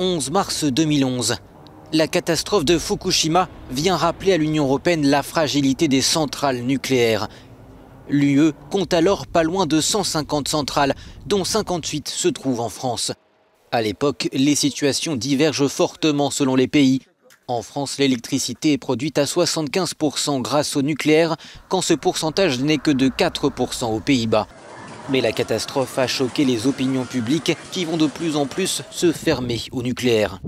11 mars 2011. La catastrophe de Fukushima vient rappeler à l'Union européenne la fragilité des centrales nucléaires. L'UE compte alors pas loin de 150 centrales, dont 58 se trouvent en France. À l'époque, les situations divergent fortement selon les pays. En France, l'électricité est produite à 75% grâce au nucléaire, quand ce pourcentage n'est que de 4% aux Pays-Bas. Mais la catastrophe a choqué les opinions publiques qui vont de plus en plus se fermer au nucléaire.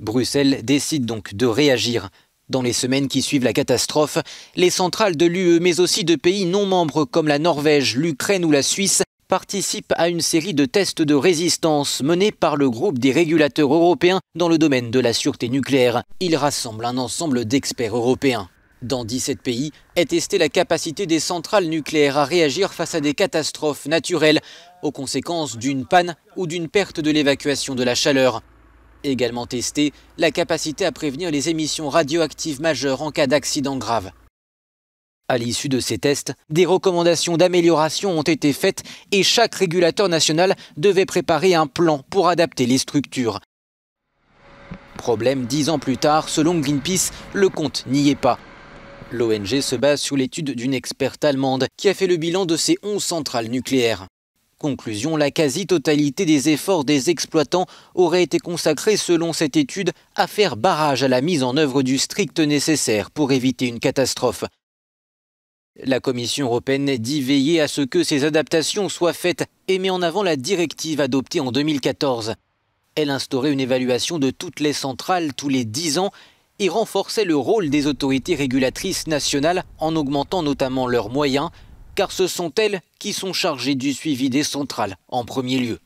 Bruxelles décide donc de réagir. Dans les semaines qui suivent la catastrophe, les centrales de l'UE, mais aussi de pays non membres comme la Norvège, l'Ukraine ou la Suisse, participent à une série de tests de résistance menés par le groupe des régulateurs européens dans le domaine de la sûreté nucléaire. Il rassemble un ensemble d'experts européens. Dans 17 pays est testée la capacité des centrales nucléaires à réagir face à des catastrophes naturelles aux conséquences d'une panne ou d'une perte de l'évacuation de la chaleur. Également testée la capacité à prévenir les émissions radioactives majeures en cas d'accident grave. À l'issue de ces tests, des recommandations d'amélioration ont été faites et chaque régulateur national devait préparer un plan pour adapter les structures. Problème, 10 ans plus tard, selon Greenpeace, le compte n'y est pas. L'ONG se base sur l'étude d'une experte allemande qui a fait le bilan de ces 11 centrales nucléaires. Conclusion, la quasi-totalité des efforts des exploitants aurait été consacrée, selon cette étude, à faire barrage à la mise en œuvre du strict nécessaire pour éviter une catastrophe. La Commission européenne dit veiller à ce que ces adaptations soient faites et met en avant la directive adoptée en 2014. Elle instaurait une évaluation de toutes les centrales tous les 10 ans et renforçait le rôle des autorités régulatrices nationales en augmentant notamment leurs moyens, car ce sont elles qui sont chargées du suivi des centrales en premier lieu.